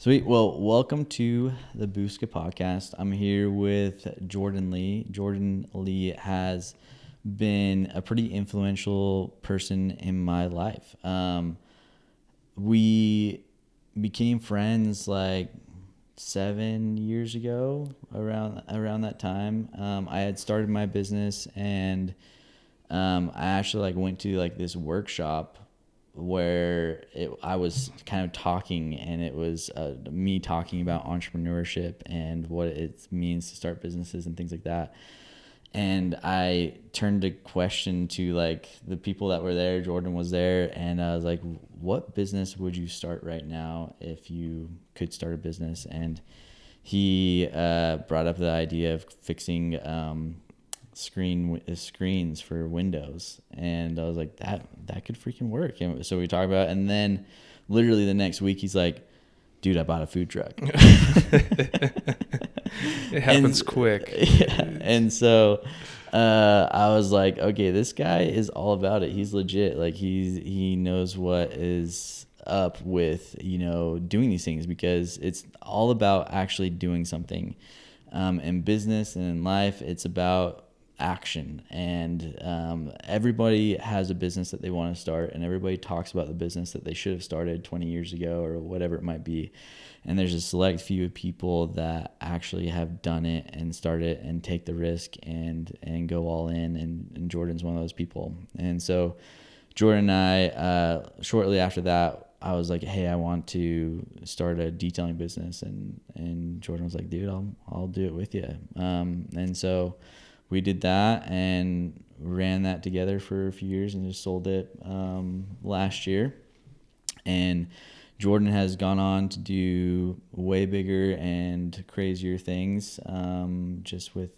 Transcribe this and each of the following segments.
Sweet. Well, welcome to the BUSKA Podcast. I'm here with Jordan Lee. Jordan Lee has been a pretty influential person in my life. We became friends like 7 years ago, around that time. I had started my business, and I actually went to this workshop where I was kind of talking, and it was me talking about entrepreneurship and what it means to start businesses and things like that. And I turned a question to the people that were there. Jordan was there, and I was like, what business would you start right now if you could start a business? And he brought up the idea of fixing screens for Windows, and I was like, that could freaking work. And so we talked about it, and then literally the next week he's like, dude, I bought a food truck. It happens quick. Yeah. And so I was like, okay, this guy is all about it. He's legit. He knows what is up with doing these things, because it's all about actually doing something. In business and in life, it's about action. And everybody has a business that they want to start, and everybody talks about the business that they should have started 20 years ago or whatever it might be. And there's a select few people that actually have done it and start it and take the risk and go all in. And Jordan's one of those people. And so Jordan and I, shortly after that, I was like, hey, I want to start a detailing business. And Jordan was like, dude, I'll do it with you. And so we did that and ran that together for a few years and just sold it last year. And Jordan has gone on to do way bigger and crazier things, just with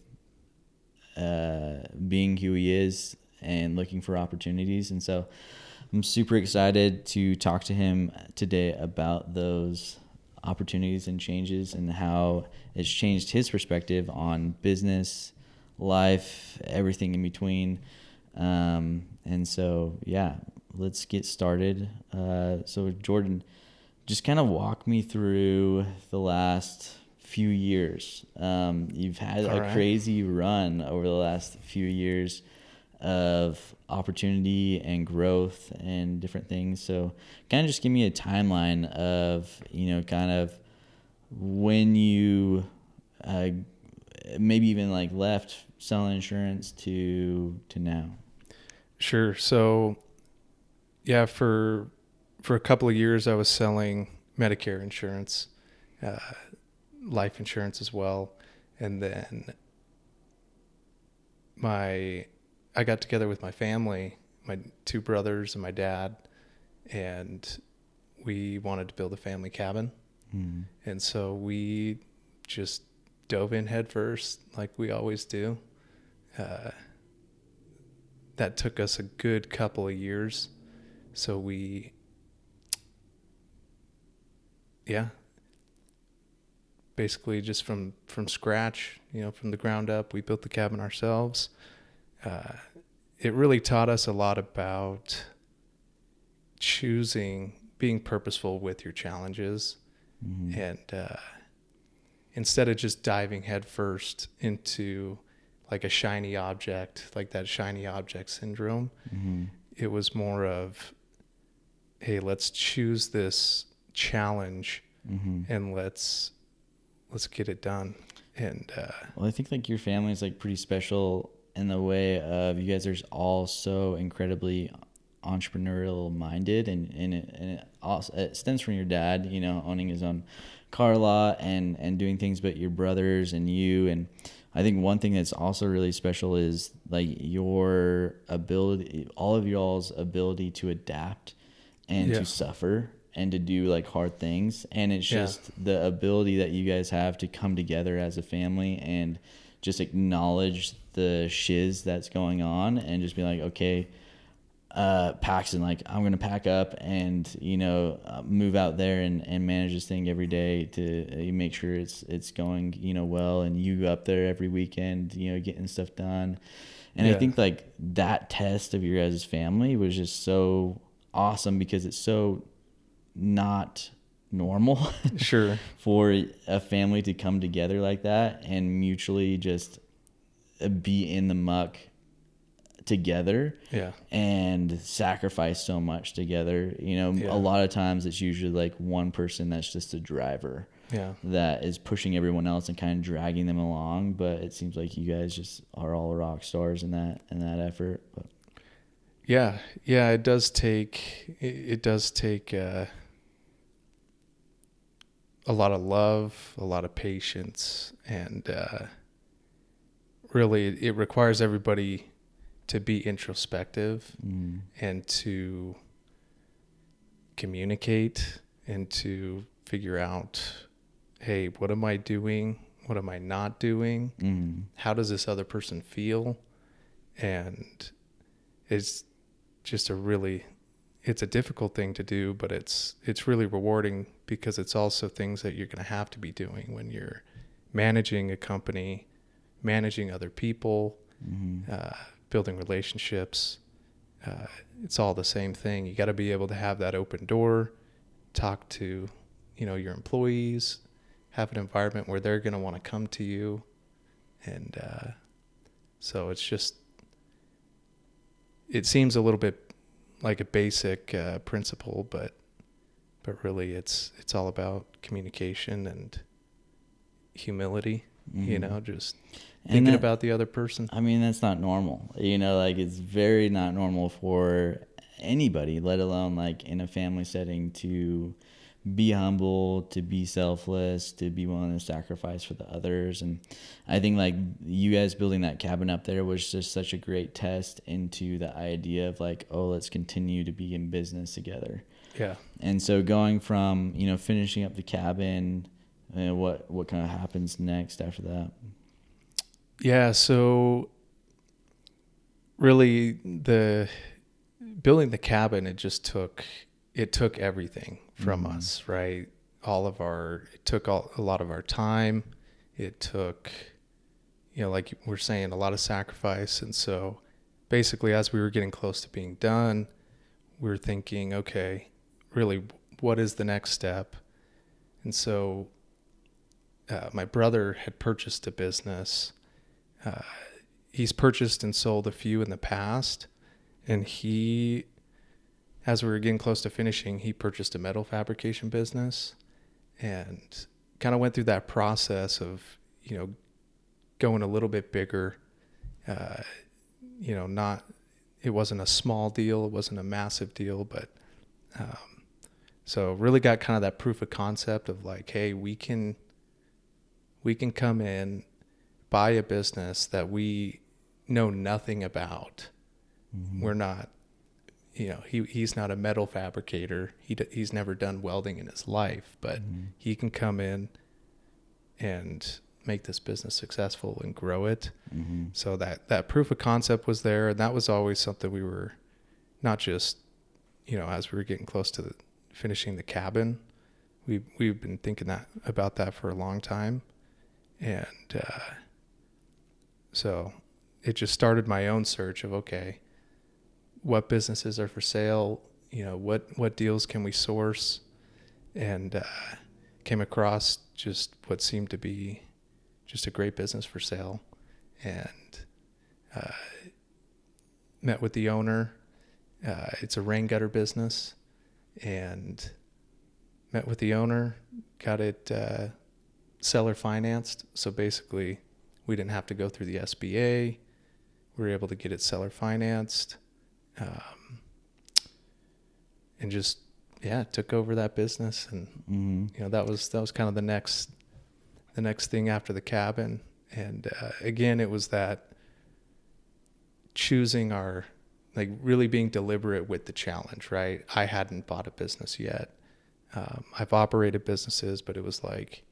being who he is and looking for opportunities. And so I'm super excited to talk to him today about those opportunities and changes and how it's changed his perspective on business, life, everything in between. And so, yeah, let's get started. So Jordan, just kind of walk me through the last few years. You've had a crazy run over the last few years of opportunity and growth and different things. So kind of just give me a timeline of, kind of when you maybe even left selling insurance to now. Sure. So yeah, for a couple of years I was selling Medicare insurance, life insurance as well. And then I got together with my family, my two brothers and my dad, and we wanted to build a family cabin. Mm-hmm. And so we just dove in head first, like we always do. That took us a good couple of years. So basically just from scratch, from the ground up, we built the cabin ourselves. It really taught us a lot about being purposeful with your challenges. Mm-hmm. And instead of just diving headfirst into a shiny object, like that shiny object syndrome, mm-hmm. It was more of, hey, let's choose this challenge, mm-hmm. and let's get it done. And well, I think your family is pretty special in the way of you guys are all so incredibly entrepreneurial minded, and it stems from your dad, owning his own car lot and doing things, but your brothers and you. And I think one thing that's also really special is your ability, all of y'all's ability to adapt and to suffer and to do hard things. And it's just the ability that you guys have to come together as a family and just acknowledge the shiz that's going on and just be like, okay, Paxton, I'm going to pack up and, move out there and manage this thing every day to make sure it's going, well. And you up there every weekend, getting stuff done. And I think that test of your guys' family was just so awesome because it's so not normal. Sure. For a family to come together like that and mutually just be in the muck together. Yeah. And sacrifice so much together. You know, Yeah. a lot of times it's usually like one person that's just a driver. Yeah. That is pushing everyone else and kind of dragging them along. But it seems like you guys just are all rock stars in that effort. But. Yeah. It does take a lot of love, a lot of patience, and really it requires everybody to be introspective and to communicate and to figure out, hey, what am I doing? What am I not doing? How does this other person feel? And it's just it's a difficult thing to do, but it's really rewarding because it's also things that you're going to have to be doing when you're managing a company, managing other people, building relationships. It's all the same thing. You got to be able to have that open door, talk to, your employees, have an environment where they're going to want to come to you. And so it seems a little bit like a basic principle, but really it's all about communication and humility, just thinking about the other person. I mean, that's not normal. Like it's very not normal for anybody, let alone like in a family setting, to be humble, to be selfless, to be willing to sacrifice for the others. And I think like you guys building that cabin up there was just such a great test into the idea of like, oh, let's continue to be in business together. Yeah. And so going from, finishing up the cabin, what kind of happens next after that? Yeah. So really building the cabin, it took everything from us, right? It took a lot of our time. It took, like we're saying, a lot of sacrifice. And so basically as we were getting close to being done, we were thinking, okay, really, what is the next step? And so my brother had purchased a business. He's purchased and sold a few in the past. And as we were getting close to finishing, he purchased a metal fabrication business and kind of went through that process of, going a little bit bigger. It wasn't a small deal. It wasn't a massive deal, but so really got kind of that proof of concept of like, hey, we can come in, buy a business that we know nothing about. We're not, he's not a metal fabricator. He's never done welding in his life, but he can come in and make this business successful and grow it. So that proof of concept was there. And that was always something we were not just, as we were getting close to finishing the cabin, we've been thinking about that for a long time. And so it just started my own search of, okay, what businesses are for sale? What deals can we source? And came across just what seemed to be just a great business for sale, and met with the owner. It's a rain gutter business, and met with the owner, got it seller financed. So basically we didn't have to go through the SBA. We were able to get it seller financed, and just, took over that business. And, that was kind of the next thing after the cabin. And, again, it was that choosing really being deliberate with the challenge, right? I hadn't bought a business yet. I've operated businesses, but it was like,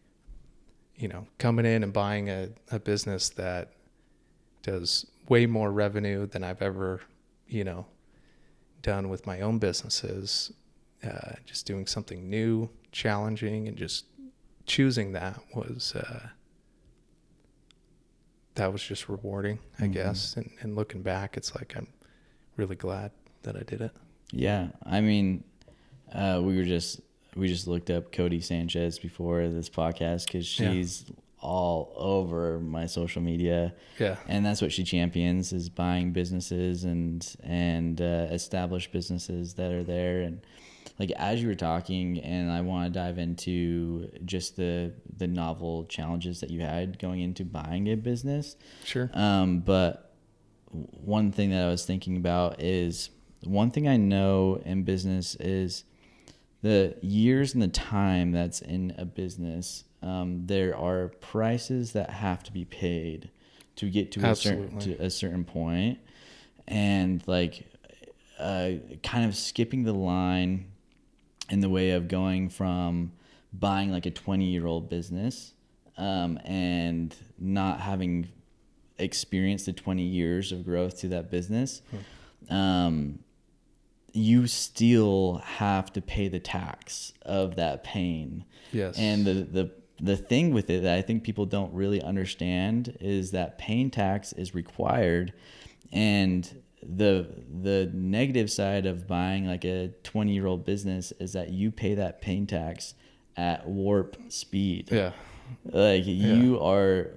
coming in and buying a business that does way more revenue than I've ever, done with my own businesses. Just doing something new, challenging, and just choosing that was just rewarding, I guess. And looking back, it's like I'm really glad that I did it. Yeah, I mean, we were just we just looked up Cody Sanchez before this podcast because she's all over my social media. Yeah. And that's what she champions, is buying businesses and established businesses that are there. And like, as you were talking, and I want to dive into just the novel challenges that you had going into buying a business. Sure. But one thing that I was thinking about is, one thing I know in business is the years and the time that's in a business. There are prices that have to be paid to get to a certain point, and like kind of skipping the line in the way of going from buying like a 20-year-old business and not having experienced the 20 years of growth to that business. You still have to pay the tax of that pain. Yes. And the thing with it that I think people don't really understand is that pain tax is required. And the negative side of buying like a 20-year-old business is that you pay that pain tax at warp speed. Yeah. Like you are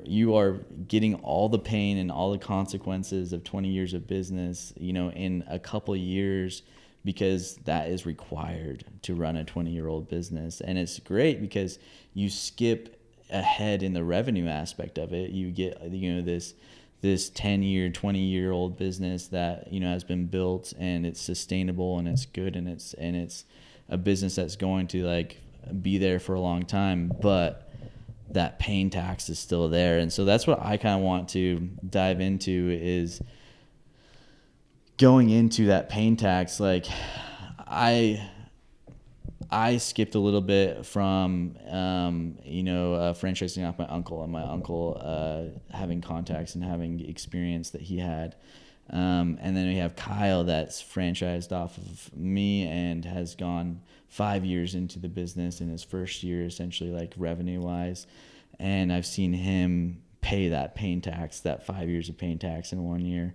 getting all the pain and all the consequences of 20 years of business, in a couple of years, because that is required to run a 20-year-old business. And it's great because you skip ahead in the revenue aspect of it. You get, this 10-year, 20-year-old business that, has been built, and it's sustainable and it's good, and it's a business that's going to like be there for a long time, but that pain tax is still there. And so that's what I kind of want to dive into, is going into that pain tax. Like I skipped a little bit from, franchising off my uncle, and my uncle having contacts and having experience that he had. And then we have Kyle that's franchised off of me and has gone 5 years into the business in his first year, essentially, like revenue wise. And I've seen him pay that pain tax, that 5 years of pain tax in 1 year.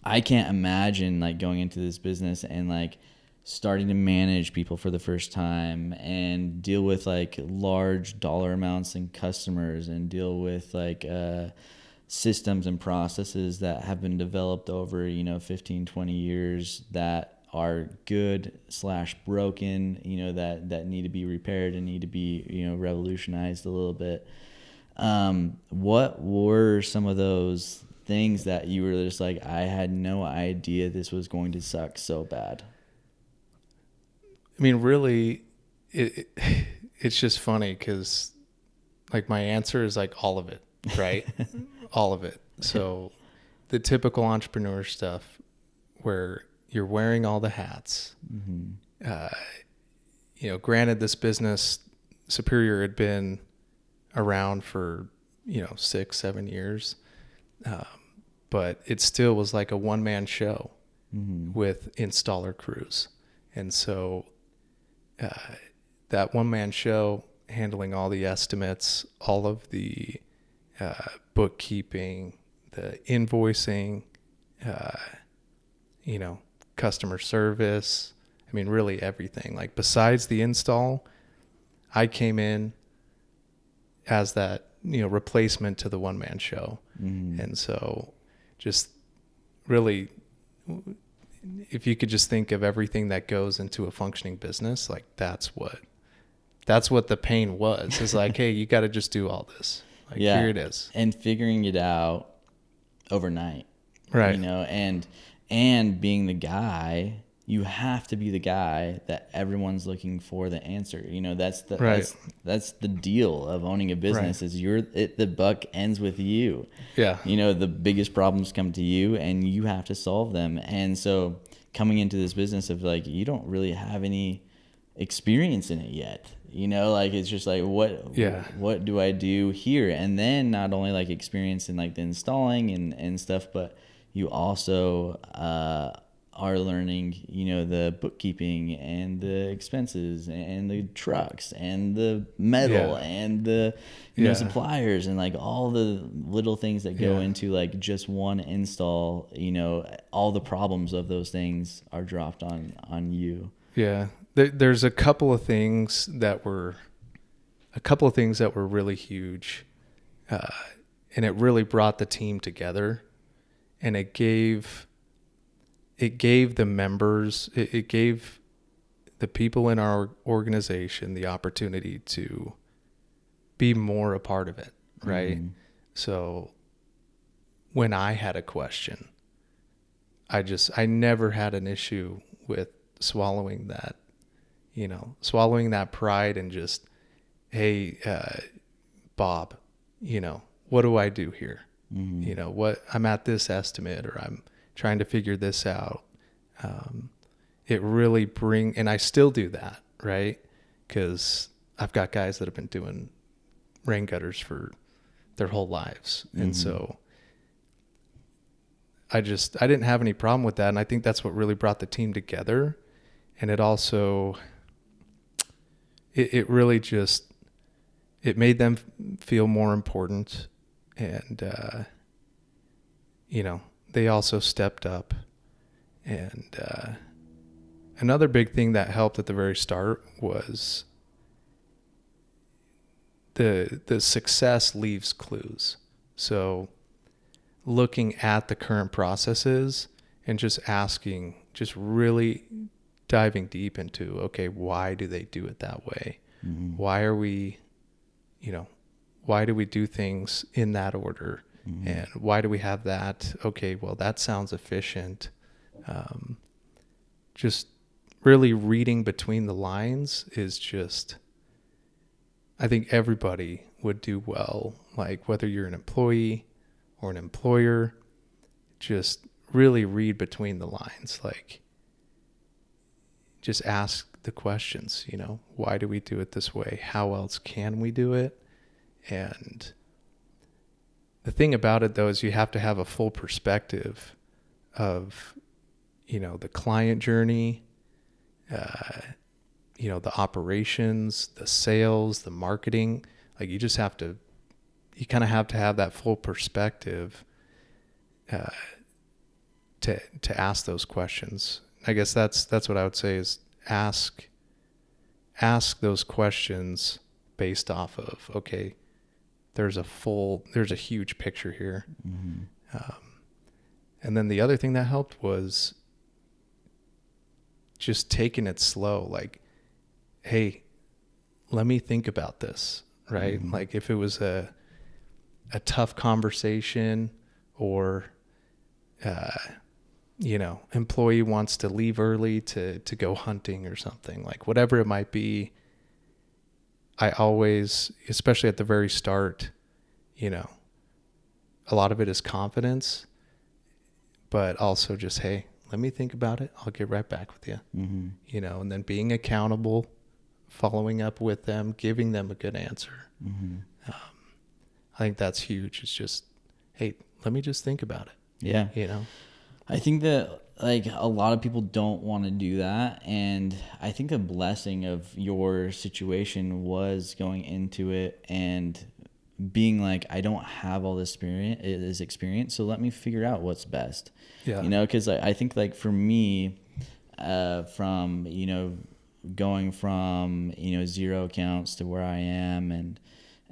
I can't imagine like going into this business and like starting to manage people for the first time and deal with like large dollar amounts and customers, and deal with like systems and processes that have been developed over 15, 20 years that are good / broken, that need to be repaired and need to be revolutionized a little bit. What were some of those things that you were just like, I had no idea this was going to suck so bad? I mean, really, it's just funny because like my answer is like all of it, right? All of it. So the typical entrepreneur stuff where you're wearing all the hats. Mm-hmm. Granted, this business, Superior, had been around for 6-7 years, but it still was like a one-man show. Mm-hmm. with installer crews. And so that one-man show, handling all the estimates, all of the bookkeeping, the invoicing, customer service. I mean, really everything. Like, besides the install, I came in as that, replacement to the one-man show. Mm-hmm. And so just really, if you could just think of everything that goes into a functioning business, like that's what the pain was. It's like, hey, you got to just do all this. Like, here it is. And figuring it out overnight. Right. And being the guy, you have to be the guy that everyone's looking for the answer. That's the deal of owning a business. Right. Is the buck ends with you. Yeah. The biggest problems come to you and you have to solve them. And so coming into this business of like, you don't really have any experience in it yet. It's just like, what do I do here? And then not only like experience in like the installing and stuff, but you also are learning, the bookkeeping and the expenses and the trucks and the metal and the suppliers and like all the little things that go into like just one install. All the problems of those things are dropped on you. Yeah. there's a couple of things that were really huge, and it really brought the team together, and it gave the members, it gave the people in our organization the opportunity to be more a part of it, right? Mm-hmm. So when I had a question, I never had an issue with swallowing that pride and just, hey, Bob, what do I do here? Mm-hmm. What I'm at this estimate, or I'm trying to figure this out. It really and I still do that, right? Because I've got guys that have been doing rain gutters for their whole lives. Mm-hmm. And so I didn't have any problem with that. And I think that's what really brought the team together. And it also, it really just, it made them feel more important. And, they also stepped up. And another big thing that helped at the very start was the success leaves clues. So looking at the current processes and just really diving deep into, okay, why do they do it that way? Mm-hmm. Why do we do things in that order? Mm-hmm. And why do we have that? Okay, well, that sounds efficient. Just really reading between the lines is just, I think everybody would do well, like whether you're an employee or an employer, just really read between the lines. Like, just ask the questions, why do we do it this way? How else can we do it? And the thing about it, though, is you have to have a full perspective of, the client journey, the operations, the sales, the marketing. Like, you kind of have to have that full perspective to ask those questions. I guess that's what I would say is ask those questions based off of, okay, there's a huge picture here. Mm-hmm. And then the other thing that helped was just taking it slow. Like, hey, let me think about this, right? Mm-hmm. Like, if it was a tough conversation, or employee wants to leave early to go hunting or something, like whatever it might be, I always, especially at the very start, a lot of it is confidence, but also just, hey, let me think about it. I'll get right back with you. Mm-hmm. And then being accountable, following up with them, giving them a good answer. Mm-hmm. I think that's huge. It's just, hey, let me just think about it. Yeah. I think that, like, a lot of people don't want to do that. And I think the blessing of your situation was going into it and being like, I don't have all this experience, so let me figure out what's best. Yeah. Because I think, like, for me, from, going from, 0 accounts to where I am,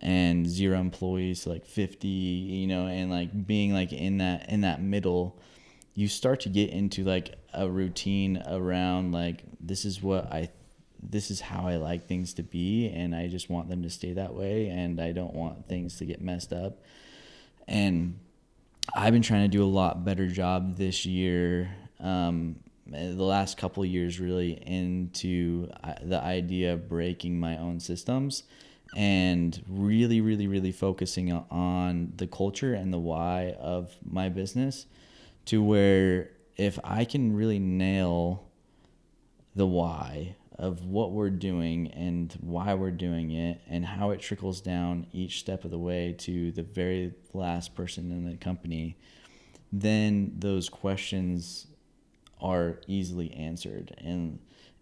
and 0 employees to like 50, and like being like in that middle, you start to get into like a routine around, like, this is how I like things to be, and I just want them to stay that way, and I don't want things to get messed up. And I've been trying to do a lot better job this year, the last couple of years, really into the idea of breaking my own systems and really, really, really focusing on the culture and the why of my business, to where if I can really nail the why of what we're doing and why we're doing it and how it trickles down each step of the way to the very last person in the company, then those questions are easily answered.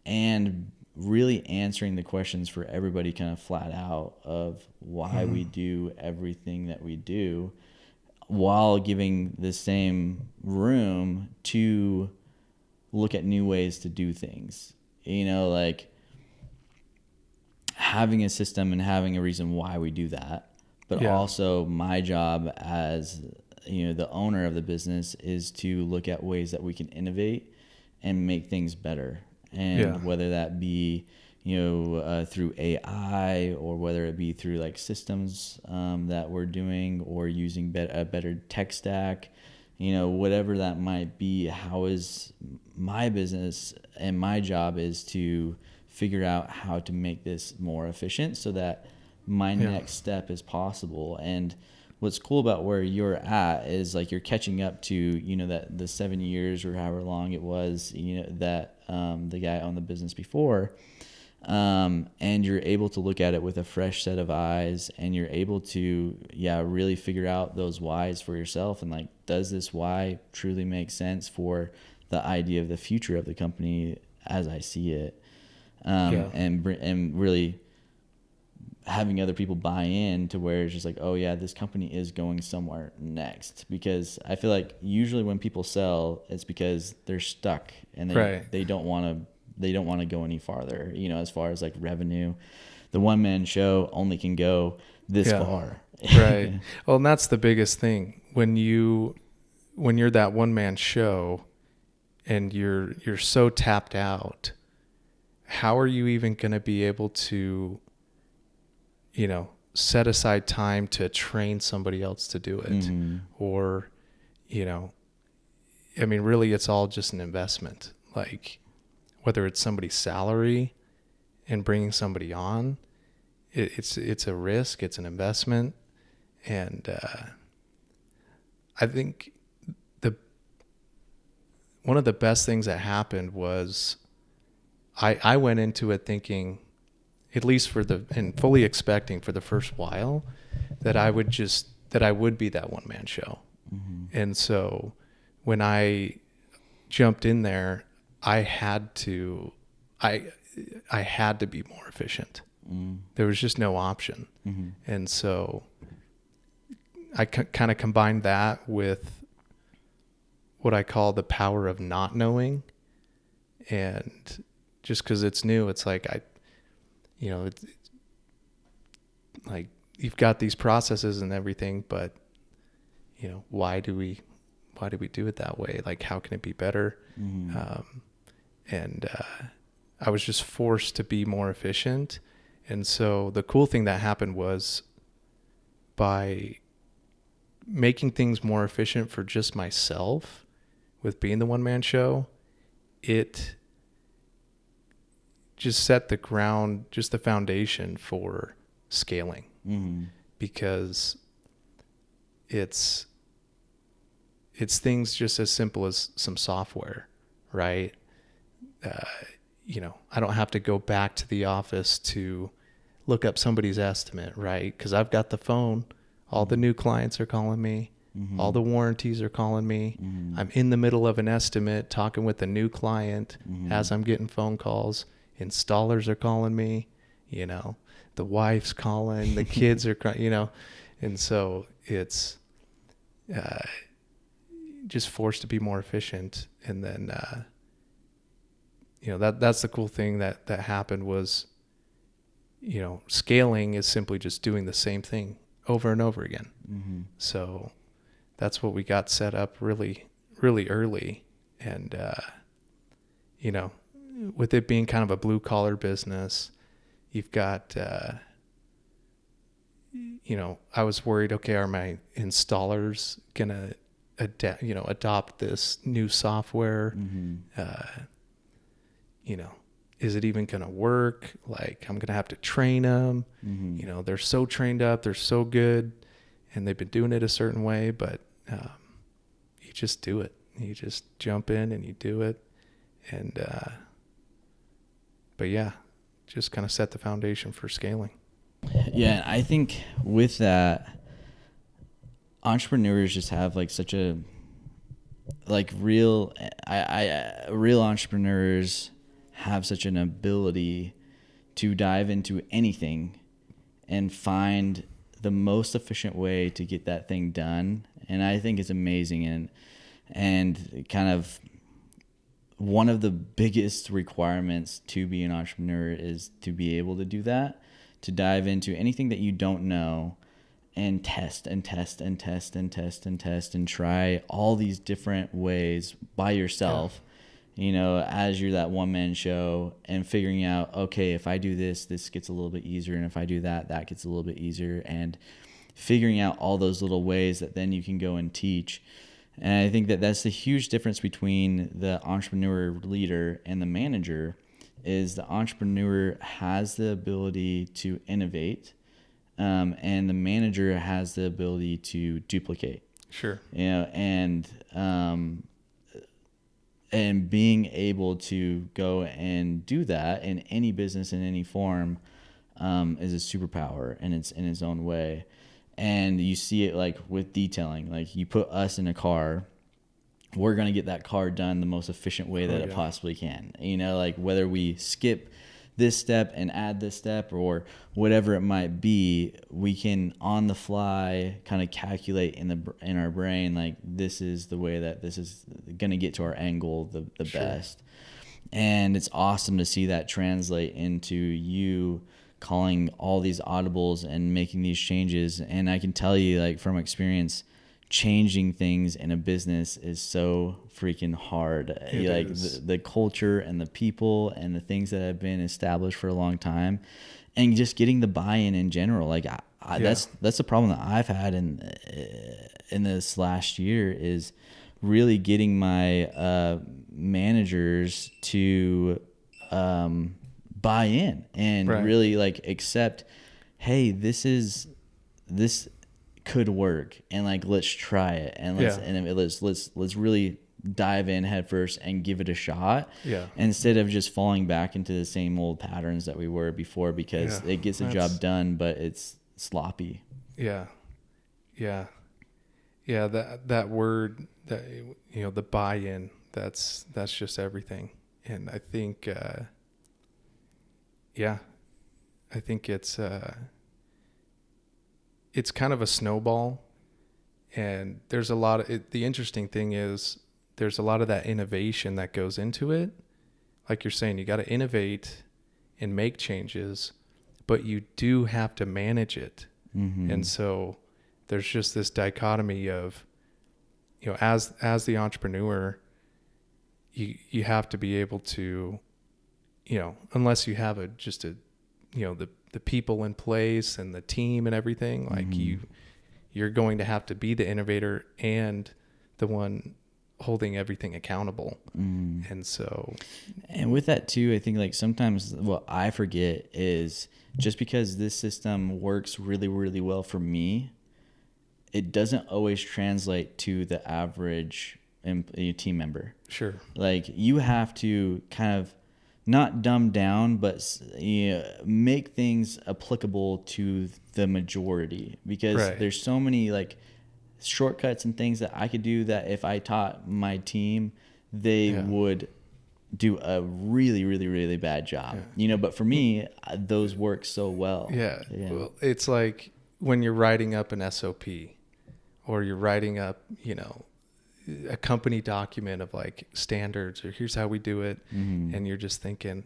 And really answering the questions for everybody kind of flat out of why we do everything that we do, while giving the same room to look at new ways to do things. Like, having a system and having a reason why we do that. But also my job as, the owner of the business is to look at ways that we can innovate and make things better. And whether that be, through AI, or whether it be through like systems that we're doing, or using a better tech stack, whatever that might be, how is my business and my job is to figure out how to make this more efficient so that my next step is possible. And what's cool about where you're at is like you're catching up to, that the 7 years or however long it was, that the guy owned the business before. And you're able to look at it with a fresh set of eyes, and you're able to, really figure out those whys for yourself. And like, does this why truly make sense for the idea of the future of the company as I see it? And really having other people buy in to where it's just like, oh yeah, this company is going somewhere next. Because I feel like usually when people sell, it's because they're stuck and they don't want to go any farther, as far as like revenue. The one-man show only can go this far. Right. Well, and that's the biggest thing. When you're that one-man show and you're so tapped out, how are you even going to be able to, set aside time to train somebody else to do it? Mm-hmm. Or, really it's all just an investment. Like, whether it's somebody's salary and bringing somebody on, it's a risk, it's an investment. And I think one of the best things that happened was I went into it thinking, at least and fully expecting for the first while, that I would be that one-man show. Mm-hmm. And so when I jumped in there, I had to be more efficient. Mm. There was just no option. Mm-hmm. And so I kind of combined that with what I call the power of not knowing. And just because it's new, it's like it's like you've got these processes and everything, but why do we do it that way? Like, how can it be better? Mm-hmm. And I was just forced to be more efficient. And so the cool thing that happened was, by making things more efficient for just myself with being the one-man show, it just set the ground, just the foundation for scaling. Mm-hmm. Because it's things just as simple as some software, right? I don't have to go back to the office to look up somebody's estimate, right? Because I've got the phone. All the new clients are calling me. Mm-hmm. All the warranties are calling me. Mm-hmm. I'm in the middle of an estimate talking with a new client. Mm-hmm. As I'm getting phone calls. Installers are calling me, the wife's calling, the kids are, and so it's just forced to be more efficient. And then, that's the cool thing that happened was, scaling is simply just doing the same thing over and over again. Mm-hmm. So that's what we got set up really, really early. And, with it being kind of a blue collar business, you've got, I was worried, okay, are my installers going to adopt this new software? Mm-hmm. Is it even going to work? Like, I'm going to have to train them. Mm-hmm. They're so trained up, they're so good, and they've been doing it a certain way, but you just do it. You just jump in and you do it. And, but yeah, just kind of set the foundation for scaling. Yeah, I think with that, entrepreneurs just have like such a real entrepreneurs have such an ability to dive into anything and find the most efficient way to get that thing done. And I think it's amazing. And kind of one of the biggest requirements to be an entrepreneur is to be able to do that. to dive into anything that you don't know and test and test and test and test and test and try all these different ways by yourself, you know, as you're that one-man show, and figuring out, okay, if I do this, this gets a little bit easier, and if I do that, that gets a little bit easier, and figuring out all those little ways that then you can go and teach. And I think that that's the huge difference between the entrepreneur leader and the manager, is the entrepreneur has the ability to innovate, and the manager has the ability to duplicate. Sure. You know, and being able to go and do that in any business in any form is a superpower, and it's in its own way. And you see it like with detailing. Like, you put us in a car, we're going to get that car done the most efficient way that it possibly can. You know, like whether we skip this step and add this step or whatever it might be, we can on the fly kind of calculate in our brain, like, this is the way that this is going to get to our angle the best. And it's awesome to see that translate into you calling all these audibles and making these changes. And I can tell you, like, from experience, changing things in a business is so freaking hard. Like the culture and the people and the things that have been established for a long time, and just getting the buy-in in general. Like that's the problem that I've had in this last year, is really getting my managers to buy in and really like accept, hey, this could work, and like, let's try it, and let's really dive in head first and give it a shot, instead of just falling back into the same old patterns that we were before, because it gets the job done, but it's sloppy. That word, that, you know, the buy-in, that's just everything. And I think I think it's kind of a snowball, and there's a lot of the interesting thing is there's a lot of that innovation that goes into it. Like you're saying, you got to innovate and make changes, but you do have to manage it. Mm-hmm. And so there's just this dichotomy of, you know, as the entrepreneur, you have to be able to, you know, unless you have the people in place and the team and everything, like you're going to have to be the innovator and the one holding everything accountable. And with that too, I think like sometimes what I forget is, just because this system works really, really well for me, it doesn't always translate to the average team member. Sure. Like, you have to kind of not dumb down, but make things applicable to the majority, because there's so many like shortcuts and things that I could do that if I taught my team, they would do a really, really, really bad job. You know, but for me, those work so well. Well, it's like when you're writing up an SOP, or you're writing up, you know, a company document of like standards, or here's how we do it. And you're just thinking,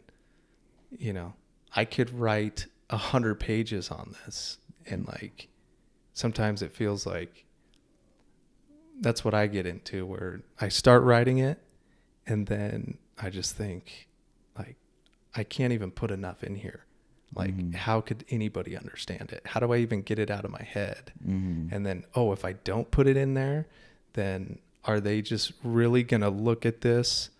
you know, I could write 100 pages on this. And like, sometimes it feels like that's what I get into, where I start writing it and then I just think, like, I can't even put enough in here. Like, how could anybody understand it? How do I even get it out of my head? And then, if I don't put it in there, then are they just really going to look at this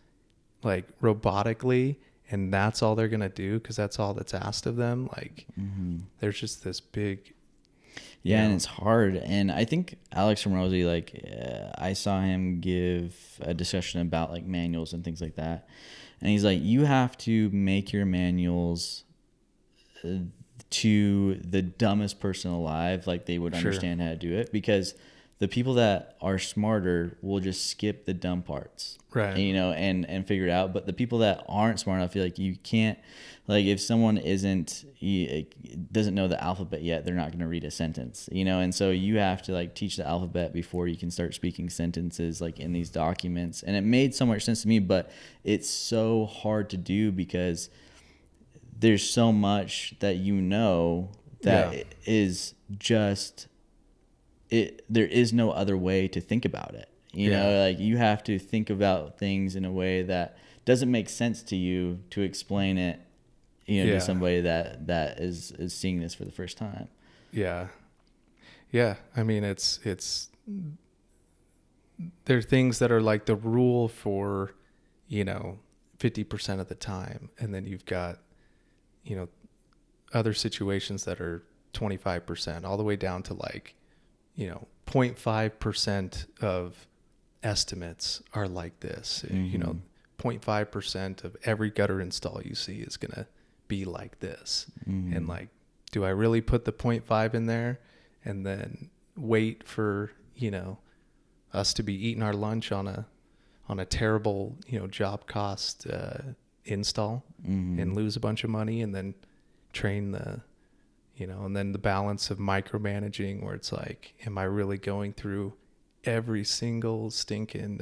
like robotically, and that's all they're going to do because that's all that's asked of them? Like, there's just this big... and it's hard. And I think Alex Ramosi, like, I saw him give a discussion about like manuals and things like that. And he's like, you have to make your manuals to the dumbest person alive, like they would understand how to do it, because the people that are smarter will just skip the dumb parts, right? You know, and figure it out. But the people that aren't smart enough, like, you can't, like, if someone doesn't know the alphabet yet, they're not going to read a sentence, you know. And so you have to like teach the alphabet before you can start speaking sentences like in these documents. And it made so much sense to me, but it's so hard to do because there's so much that that is just it. There is no other way to think about it. You know, like you have to think about things in a way that doesn't make sense to you to explain it, to somebody that is seeing this for the first time. Yeah. Yeah. I mean, there are things that are like the rule for, 50% of the time. And then you've got, other situations that are 25%, all the way down to like, 0.5% of estimates are like this. 0.5% of every gutter install you see is going to be like this. And like, do I really put the 0.5 in there and then wait for, us to be eating our lunch on a terrible, job cost install and lose a bunch of money, and then train and then the balance of micromanaging, where it's like, am I really going through every single stinking,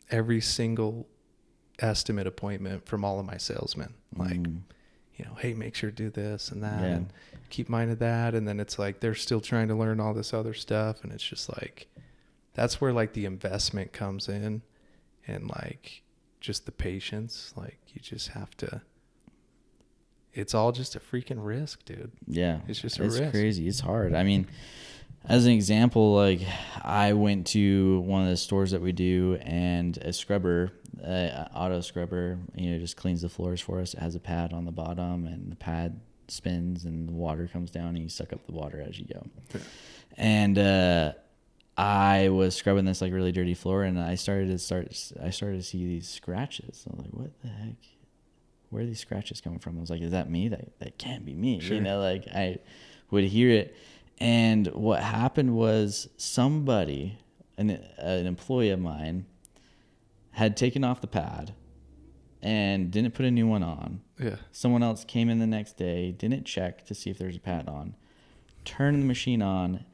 every single estimate appointment from all of my salesmen? Like, hey, make sure to do this and that and keep mind of that. And then it's like, they're still trying to learn all this other stuff. And it's just like, that's where like the investment comes in, and like just the patience. Like, you just have to, it's all just a freaking risk, dude. Yeah. It's just a risk. It's crazy. It's hard. I mean, as an example, like I went to one of the stores that we do, and a scrubber, auto scrubber, just cleans the floors for us. It has a pad on the bottom, and the pad spins and the water comes down, and you suck up the water as you go. Yeah. And I was scrubbing this like really dirty floor, and I started to see these scratches. I was like, what the heck? Where are these scratches coming from? I was like, is that me? That can't be me. Sure. Like I would hear it. And what happened was somebody, an employee of mine, had taken off the pad and didn't put a new one on. Yeah. Someone else came in the next day, didn't check to see if there's a pad on, turned the machine on,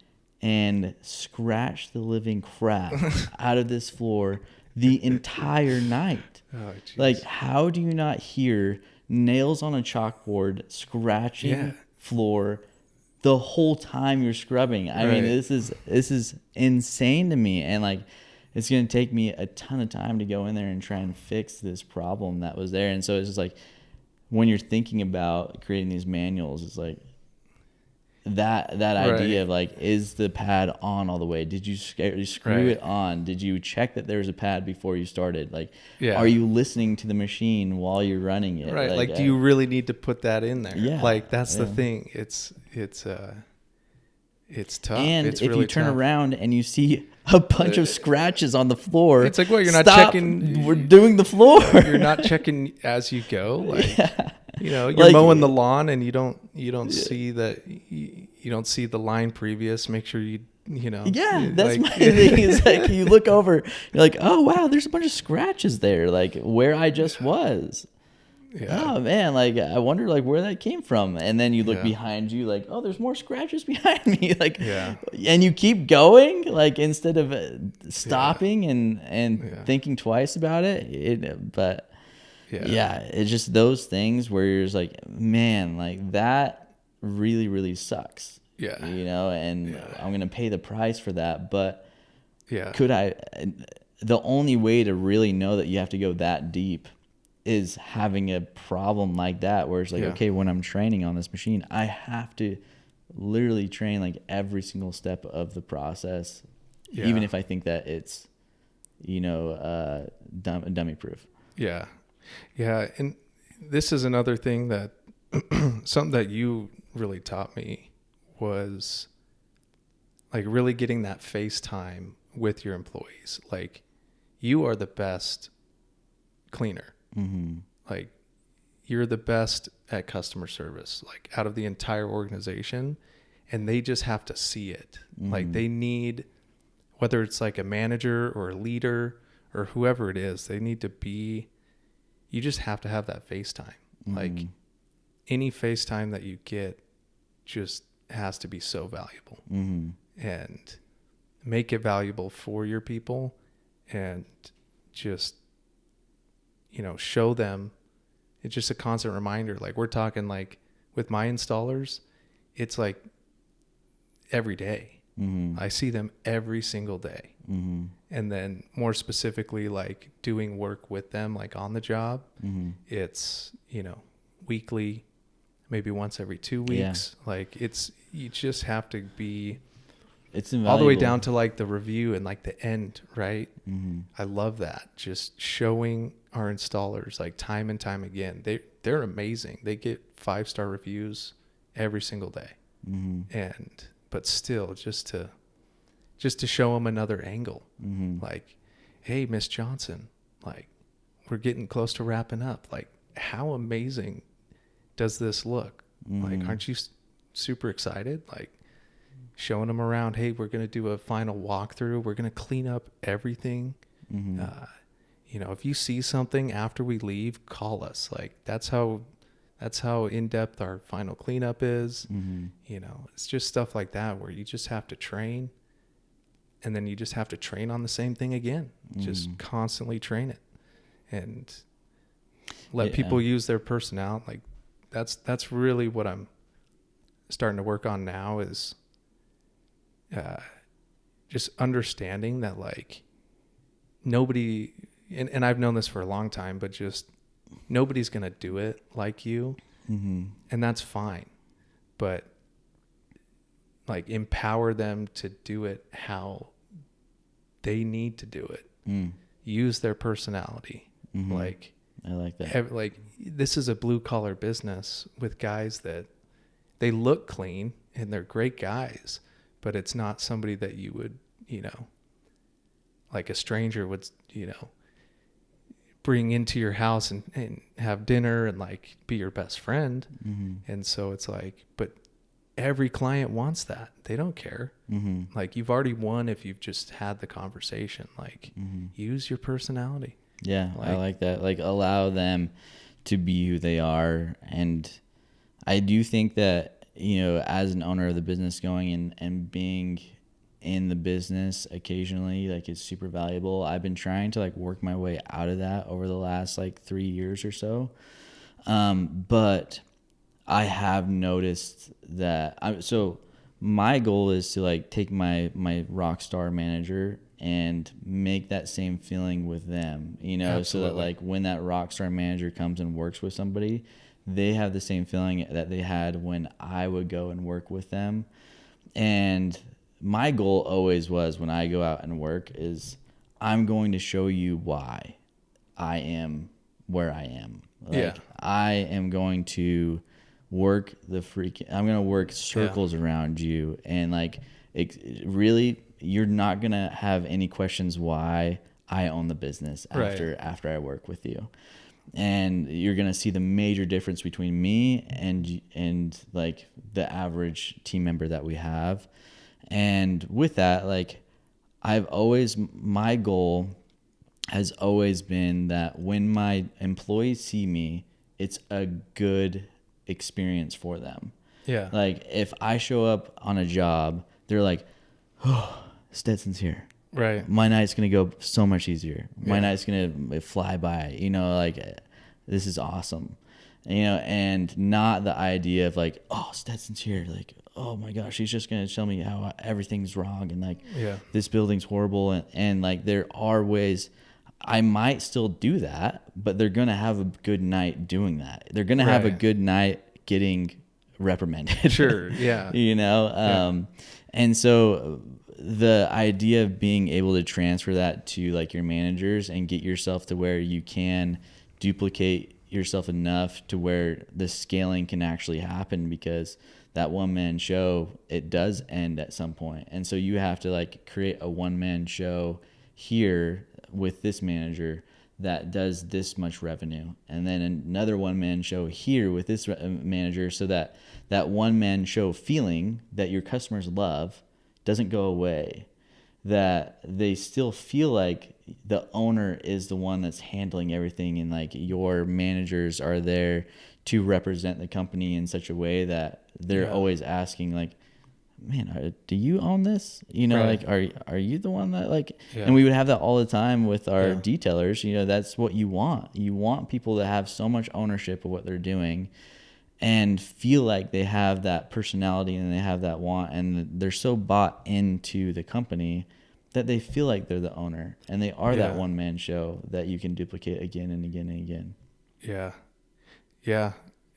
and scratched the living crap out of this floor the entire night. Oh, like, how do you not hear nails on a chalkboard scratching floor the whole time you're scrubbing? I mean, this is insane to me. And like, it's going to take me a ton of time to go in there and try and fix this problem that was there. And so it's just like, when you're thinking about creating these manuals, it's like that idea of like, is the pad on all the way? Did you screw it on? Did you check that there was a pad before you started? Like, are you listening to the machine while you're running it? Right. Like, do you really need to put that in there? Yeah. Like, that's the thing. It's tough. And it's if really you turn tough. around and you see a bunch of scratches on the floor, it's like, well, you're not checking. We're doing the floor. You're not checking as you go. Like, you're like, mowing the lawn, and you don't see that. You don't see the line previous. Make sure Yeah, that's like, my thing. Is like, you look over, you're like, oh wow, there's a bunch of scratches there, like where I just was. Yeah. Oh man, like I wonder like where that came from. And then you look behind you, like, oh, there's more scratches behind me. Like, and you keep going, like, instead of stopping and thinking twice about it. But it's just those things where you're just like, man, like that really, really sucks. Yeah. And I'm gonna pay the price for that. But could I? The only way to really know that you have to go that deep is having a problem like that, where it's like, okay, when I'm training on this machine, I have to literally train like every single step of the process, even if I think that it's, dummy proof. Yeah. Yeah. And this is another thing that something that you really taught me was like really getting that face time with your employees. Like, you are the best cleaner. Mm-hmm. Like, you're the best at customer service, like out of the entire organization, and they just have to see it. Mm-hmm. Like, they need, whether it's like a manager or a leader or whoever it is, they need to be, you just have to have that FaceTime. Mm-hmm. Like, any FaceTime that you get just has to be so valuable. Mm-hmm. And make it valuable for your people, and just show them it's just a constant reminder. Like we're talking like with my installers, it's like every day. Mm-hmm. I see them every single day. Mm-hmm. And then more specifically, like doing work with them, like on the job, Mm-hmm. it's, you know, weekly, maybe once every 2 weeks. Yeah. Like you just have to be it's invaluable. All the way down to like the review and like the end, right? Mm-hmm. I love that. Just showing our installers like time and time again. They're amazing. They get 5-star reviews every single day. Mm-hmm. But still just to show them another angle. Mm-hmm. Like, hey, Miss Johnson, like we're getting close to wrapping up. Like how amazing does this look? Mm-hmm. Like, aren't you super excited? Like showing them around, hey, we're going to do a final walkthrough. We're going to clean up everything. Mm-hmm. You know, if you see something after we leave, call us. Like that's how in-depth our final cleanup is. Mm-hmm. You know, it's just stuff like that where you just have to train, and then you just have to train on the same thing again. Just constantly train it and let people use their personality. Like that's really what I'm starting to work on now is just understanding that like nobody, and I've known this for a long time, but just nobody's going to do it like you. Mm-hmm. And that's fine. But like empower them to do it how they need to do it. Use their personality. Mm-hmm. Like, I like that. Like this is a blue collar business with guys that they look clean and they're great guys, but it's not somebody that you would, you know, like a stranger would, you know, bring into your house and have dinner and like be your best friend. Mm-hmm. And so it's like, but every client wants that. They don't care. Mm-hmm. Like you've already won if you've just had the conversation. Like use your personality. Yeah, I like that. Like allow them to be who they are. And I do think that, you know, as an owner of the business going and being in the business occasionally, like it's super valuable. I've been trying to like work my way out of that over the last like 3 years or so. But I have noticed that so my goal is to like take my rock star manager and make that same feeling with them, you know. Absolutely. So that like when that rock star manager comes and works with somebody, they have the same feeling that they had when I would go and work with them. And my goal always was when I go out and work is I'm going to show you why I am where I am. Like I am going to work I'm going to work circles around you. And like really, you're not going to have any questions why I own the business after I work with you. And you're going to see the major difference between me and like the average team member that we have. And with that, like my goal has always been that when my employees see me, it's a good experience for them. Yeah. Like if I show up on a job, they're like, oh, Stetson's here. Right. My night's going to go so much easier. My night's going to fly by, you know, like this is awesome, you know, and not the idea of like, oh, Stetson's here. Like, oh my gosh, he's just going to tell me how everything's wrong. And like, this building's horrible. And like, there are ways I might still do that, but they're going to have a good night doing that. They're going to have a good night getting reprimanded. Sure. Yeah. You know? And so the idea of being able to transfer that to like your managers and get yourself to where you can duplicate yourself enough to where the scaling can actually happen, because that one-man show, it does end at some point. And so you have to like create a one-man show here with this manager that does this much revenue, and then another one-man show here with this manager, so that that one-man show feeling that your customers love doesn't go away, that they still feel like the owner is the one that's handling everything, and like your managers are there to represent the company in such a way that they're always asking like, man, do you own this? You know, Right. like, are you the one that like, Yeah. and we would have that all the time with our Yeah. detailers. You know, that's what you want. You want people to have so much ownership of what they're doing and feel like they have that personality and they have that want, and they're so bought into the company that they feel like they're the owner and they are that one man show that you can duplicate again and again and again. Yeah. Yeah.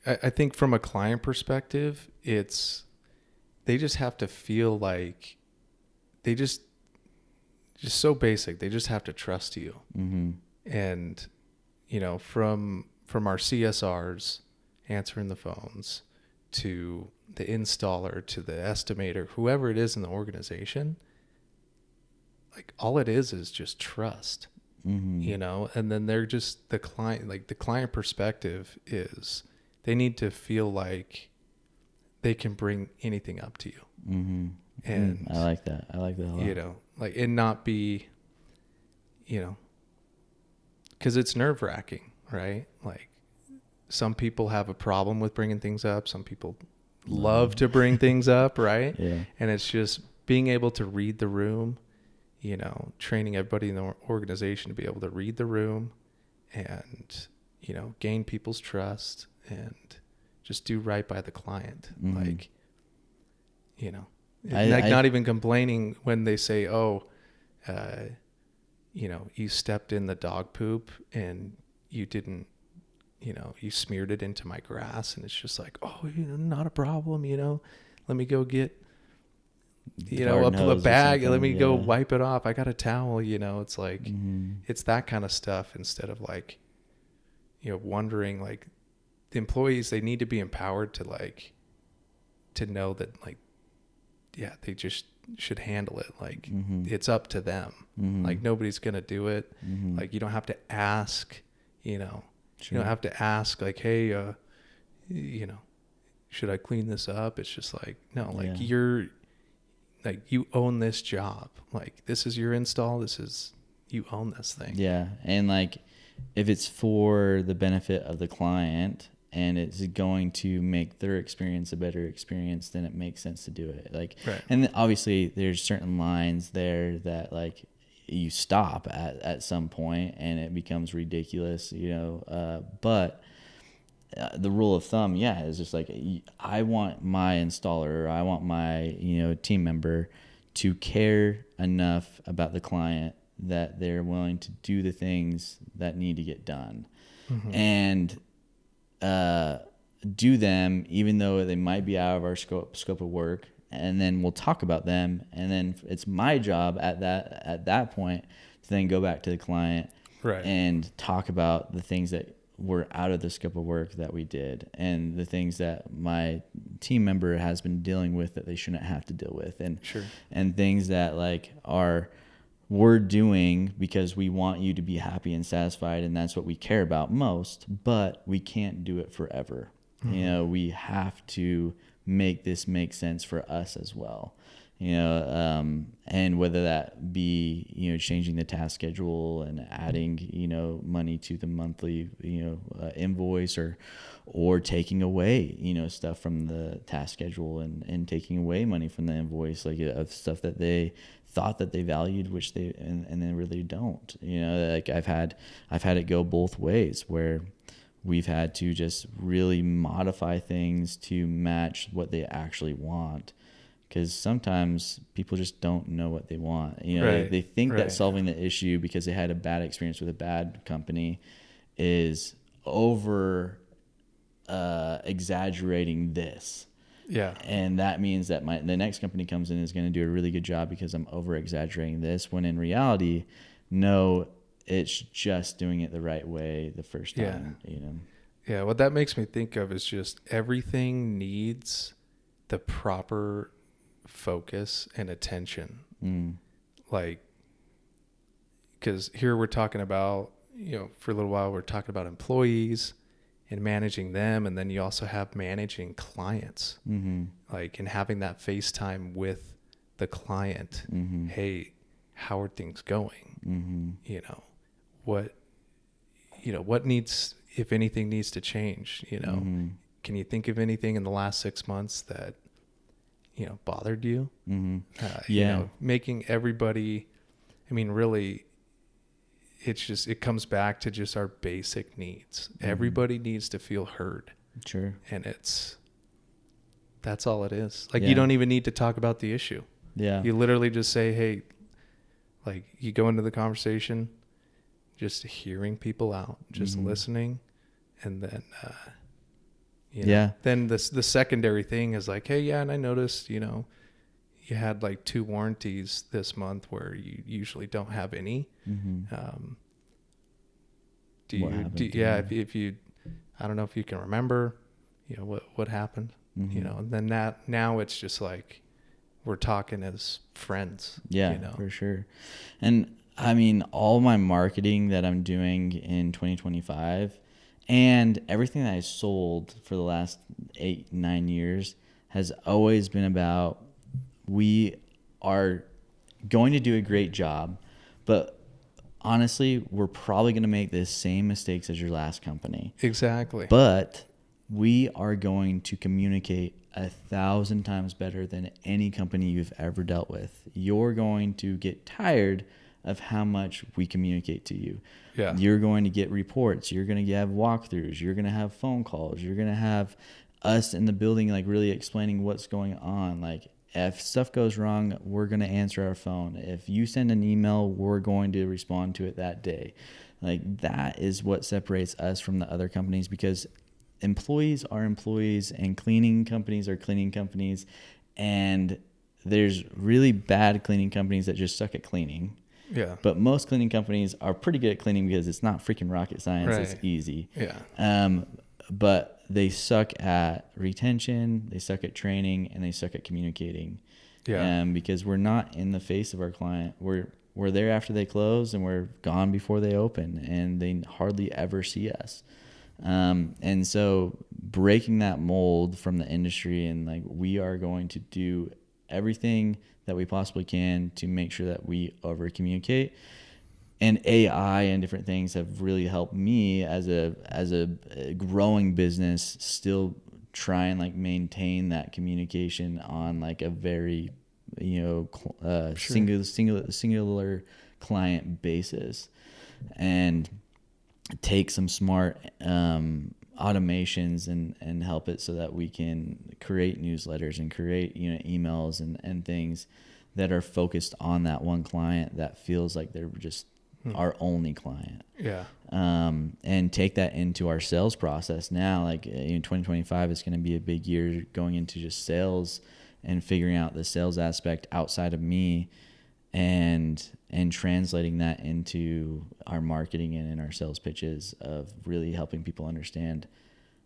I think from a client perspective, they just have to feel like they just so basic. They just have to trust you. Mm-hmm. And, you know, from our CSRs answering the phones to the installer, to the estimator, whoever it is in the organization, like all it is just trust. Mm-hmm. You know, and then they're just the client, like the client perspective is they need to feel like they can bring anything up to you. Mm-hmm. And I like that. I like that a lot. You know, like, and not be, you know, because it's nerve wracking, right? Like some people have a problem with bringing things up. Some people love to bring things up, right? Yeah. And it's just being able to read the room, you know, training everybody in the organization to be able to read the room and, you know, gain people's trust and just do right by the client. Mm-hmm. Like, you know, not even complaining when they say, oh, you know, you stepped in the dog poop and you didn't, you know, you smeared it into my grass, and it's just like, oh, you know, not a problem, you know, let me go get, you know, a bag, let me go wipe it off. I got a towel, you know. It's like, it's that kind of stuff instead of like, you know, wondering, like the employees, they need to be empowered to like, to know that like, yeah, they just should handle it. Like it's up to them. Like nobody's going to do it. Like you don't have to ask, you know, you don't have to ask like, hey, you know, should I clean this up? It's just like, no, like you're like, you own this job. Like this is your install. You own this thing. Yeah. And like, if it's for the benefit of the client and it's going to make their experience a better experience, then it makes sense to do it. Like, right. And obviously there's certain lines there that like you stop at some point and it becomes ridiculous, you know, but the rule of thumb, is just like, I want my installer, or I want my, you know, team member to care enough about the client that they're willing to do the things that need to get done, and do them even though they might be out of our scope of work. And then we'll talk about them, and then it's my job at that point to then go back to the client, right, and talk about the things that were out of the scope of work that we did, and the things that my team member has been dealing with that they shouldn't have to deal with, and and things that like we're doing because we want you to be happy and satisfied, and that's what we care about most, but we can't do it forever. You know, we have to make this make sense for us as well, you know, and whether that be, you know, changing the task schedule and adding, you know, money to the monthly, you know, invoice, or taking away, you know, stuff from the task schedule and taking away money from the invoice, like of stuff that they thought that they valued, which they, and they really don't, you know. Like I've had it go both ways, where we've had to just really modify things to match what they actually want. Because sometimes people just don't know what they want. You know, they think that solving the issue because they had a bad experience with a bad company is over exaggerating this. Yeah. And that means that the next company comes in and is going to do a really good job because I'm over exaggerating this, when in reality, no, it's just doing it the right way the first time, you know? Yeah. What that makes me think of is just everything needs the proper focus and attention. Like, because here we're talking about, you know, for a little while, we're talking about employees and managing them. And then you also have managing clients, like, and having that FaceTime with the client. Hey, how are things going? You know, what needs, if anything needs to change, you know, can you think of anything in the last 6 months that, bothered you. Yeah. Making everybody, I mean, really, it comes back to just our basic needs. Everybody needs to feel heard. Sure. And that's all it is. Like, you don't even need to talk about the issue. Yeah. You literally just say, hey, like, you go into the conversation, just hearing people out, just listening. And then, then the secondary thing is like, hey, and I noticed, you had like 2 warranties this month where you usually don't have any. If you, I don't know if you can remember, what happened, and then now it's just like, we're talking as friends. Yeah, for sure. And I mean, all my marketing that I'm doing in 2025 and everything that I sold for the last 8-9 years has always been about, we are going to do a great job, but honestly, we're probably going to make the same mistakes as your last company. Exactly. But we are going to communicate 1,000 times better than any company you've ever dealt with. You're going to get tired of how much we communicate to you. Yeah. You're going to get reports. You're going to have walkthroughs. You're going to have phone calls. You're going to have us in the building, like, really explaining what's going on. Like, if stuff goes wrong, we're going to answer our phone. If you send an email, we're going to respond to it that day. Like, that is what separates us from the other companies, because employees are employees and cleaning companies are cleaning companies. And there's really bad cleaning companies that just suck at cleaning. Yeah. But most cleaning companies are pretty good at cleaning because it's not freaking rocket science. Right. It's easy. Yeah. But they suck at retention, they suck at training, and they suck at communicating. Yeah. Because we're not in the face of our client. We're there after they close, and we're gone before they open, and they hardly ever see us. And so breaking that mold from the industry, and like, we are going to do everything that we possibly can to make sure that we over communicate. And AI and different things have really helped me as a growing business still try and like maintain that communication on like a very, singular client basis, and take some smart automations and help it so that we can create newsletters and create emails and things that are focused on that one client that feels like they're just our only client. Yeah. And take that into our sales process now. Like, in 2025 is going to be a big year going into just sales and figuring out the sales aspect outside of me, and translating that into our marketing and in our sales pitches of really helping people understand,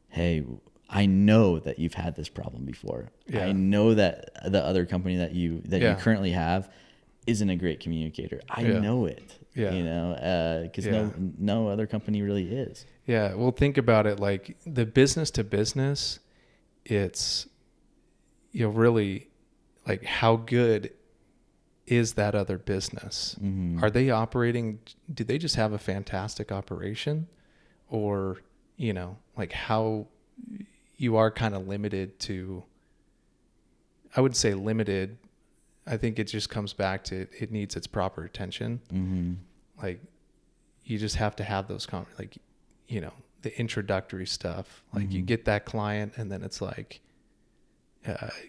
hey, I know that you've had this problem before. Yeah. I know that the other company that you currently have isn't a great communicator. I know it. Yeah. Because no other company really is. Yeah. Well, think about it. Like, the business to business, it's, really, like, how good is that other business? Mm-hmm. Are they operating? Do they just have a fantastic operation? Or, like, how you are kind of limited to, I would say limited. I think it just comes back to it needs its proper attention. Mm-hmm. Like, you just have to have those the introductory stuff. Like, you get that client, and then it's like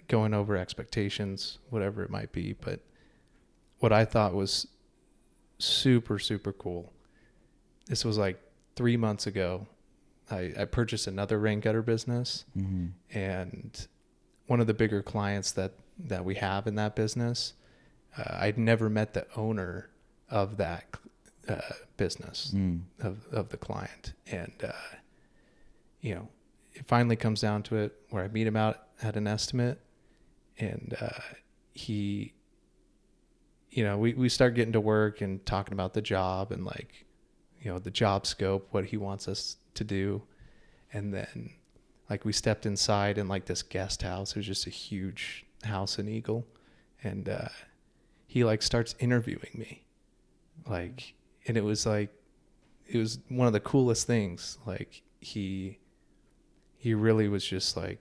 going over expectations, whatever it might be. But what I thought was super, super cool, this was like 3 months ago. I purchased another rain gutter business, and one of the bigger clients that we have in that business, I'd never met the owner of that business, of the client. And, it finally comes down to it where I meet him out at an estimate, and he, we start getting to work and talking about the job and, like, the job scope, what he wants us to do. And then, like, we stepped inside in, like, this guest house. It was just a huge house in Eagle. And he, like, starts interviewing me. Like, and it was one of the coolest things. Like, he really was just like,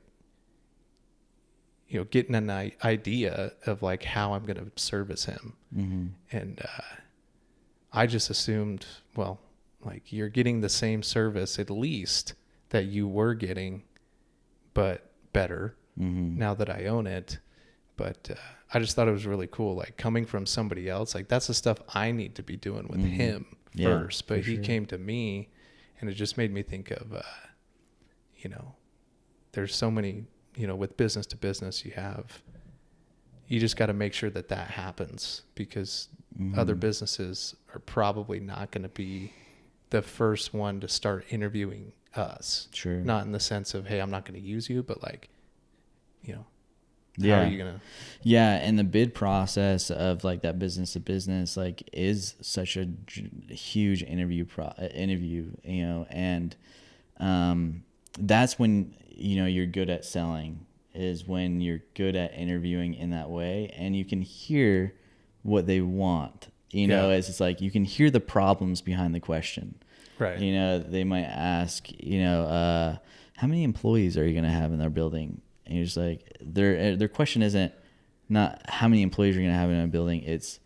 getting an idea of like how I'm going to service him. And I just assumed, well, like you're getting the same service at least that you were getting, but better now that I own it. But I just thought it was really cool, like coming from somebody else, like that's the stuff I need to be doing with him first. But he came to me, and it just made me think of, there's so many, with business to business, you just got to make sure that happens, because other businesses are probably not going to be the first one to start interviewing us. Sure. Not in the sense of, hey, I'm not going to use you, but like, how are you going to? Yeah. And the bid process of like that business to business, like is such a huge interview, and that's when, you're good at selling, is when you're good at interviewing in that way, and you can hear what they want, as it's like, you can hear the problems behind the question. Right. They might ask, how many employees are you going to have in their building? And you're just like, their question isn't not how many employees you're going to have in a building. It's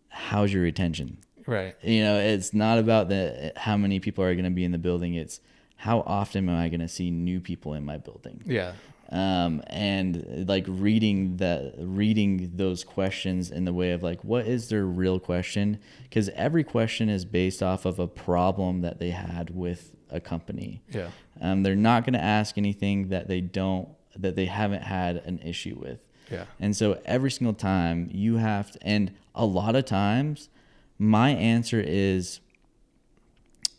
how's your retention? Right. It's not about how many people are going to be in the building. It's how often am I going to see new people in my building? Yeah. And like reading those questions in the way of like, what is their real question? Because every question is based off of a problem that they had with a company. Yeah. They're not going to ask anything that they haven't had an issue with. Yeah. And so every single time you have to, and a lot of times my answer is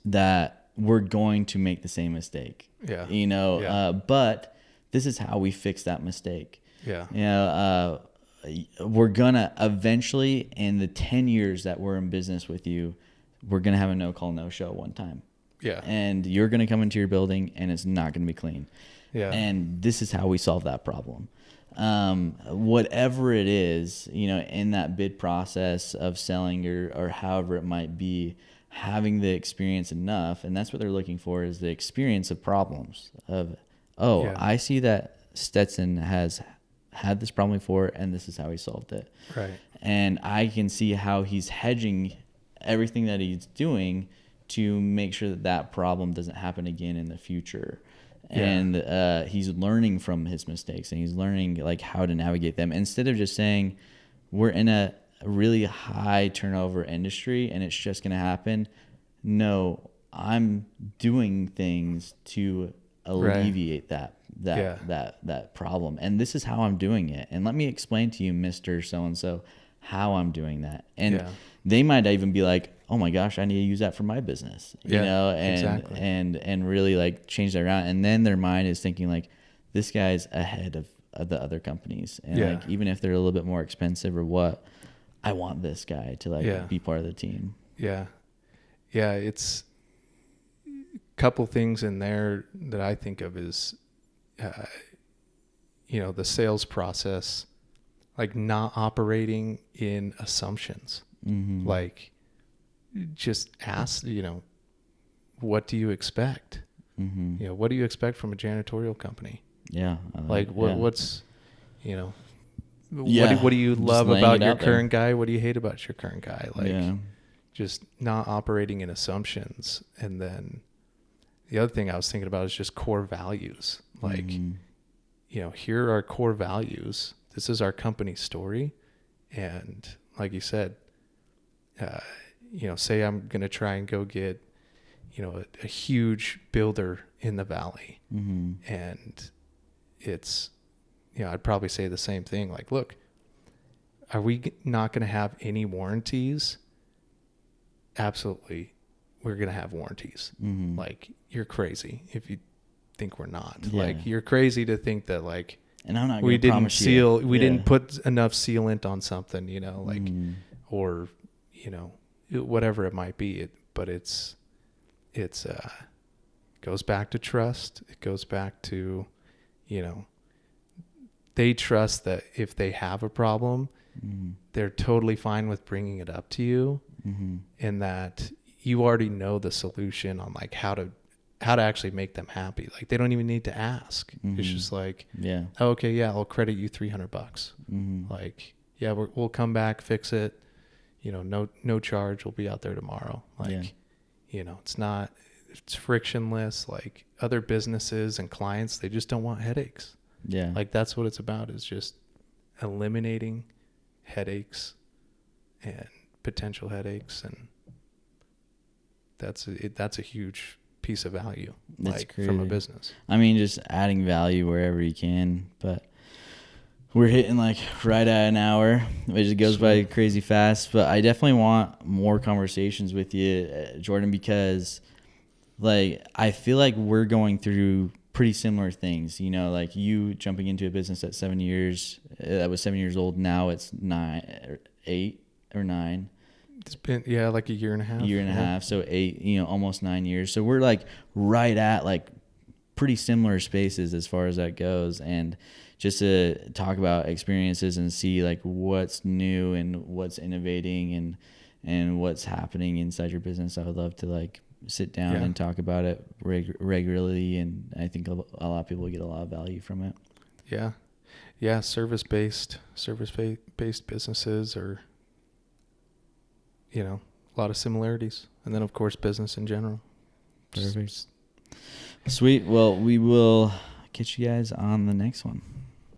that we're going to make the same mistake. Yeah. But this is how we fix that mistake. Yeah. We're gonna eventually, in the 10 years that we're in business with you, we're gonna have a no call, no show one time. Yeah. And you're gonna come into your building and it's not gonna be clean. Yeah. And this is how we solve that problem. Whatever it is, in that bid process of selling or however it might be, having the experience enough, and that's what they're looking for, is the experience of problems of, I see that Stetson has had this problem before and this is how he solved it. Right. And I can see how he's hedging everything that he's doing to make sure that problem doesn't happen again in the future. Yeah. And he's learning from his mistakes, and he's learning like how to navigate them, instead of just saying we're in a really high turnover industry and it's just going to happen. No, I'm doing things to alleviate that problem, and this is how I'm doing it, and let me explain to you, Mr. So-and-so, how I'm doing that. And they might even be like, oh my gosh, I need to use that for my business, and really like change that around. And then their mind is thinking like, this guy's ahead of the other companies, and like, even if they're a little bit more expensive or what, I want this guy to like be part of the team. Yeah. Yeah. It's a couple things in there that I think of is, the sales process, like not operating in assumptions. Mm-hmm. Like just ask, what do you expect? Mm-hmm. What do you expect from a janitorial company? Yeah. What's, what do you love about your current guy? What do you hate about your current guy? Like just not operating in assumptions. And then the other thing I was thinking about is just core values. Like, here are our core values. This is our company story. And like you said, say I'm going to try and go get, a huge builder in the valley. Mm-hmm. And it's, I'd probably say the same thing. Like, look, are we not going to have any warranties? Absolutely. We're going to have warranties. Mm-hmm. Like, you're crazy if you think we're not. Yeah. Like, you're crazy to think that, like, and I'm not we didn't seal, we didn't put enough sealant on something, or, whatever it might be. But it's goes back to trust. It goes back to, they trust that if they have a problem, they're totally fine with bringing it up to you, and that you already know the solution on like how to how to actually make them happy. Like they don't even need to ask. It's just like, oh, okay, yeah, I'll credit you $300. Like, yeah, we'll come back, fix it. You know, no charge. We'll be out there tomorrow. Like, you know, it's frictionless. Like other businesses and clients, they just don't want headaches. Yeah. Like that's what it's about, is just eliminating headaches and potential headaches. And that's a huge piece of value, like from a business. I mean, just adding value wherever you can, but we're hitting like right at an hour, which just goes by crazy fast. But I definitely want more conversations with you, Jordan, because like I feel like we're going through pretty similar things. You know, like you jumping into a business at 7 years, that was 7 years old. Now it's 8 or 9. It's been, like a year and a half. So 8, you know, almost 9 years. So we're like right at like pretty similar spaces as far as that goes. And just to talk about experiences and see like what's new and what's innovating and what's happening inside your business, I would love to like sit down and talk about it regularly. And I think a lot of people get a lot of value from it. Yeah. Service-based businesses are, you know, a lot of similarities. And then of course, business in general. Perfect. Sweet. Well, we will catch you guys on the next one.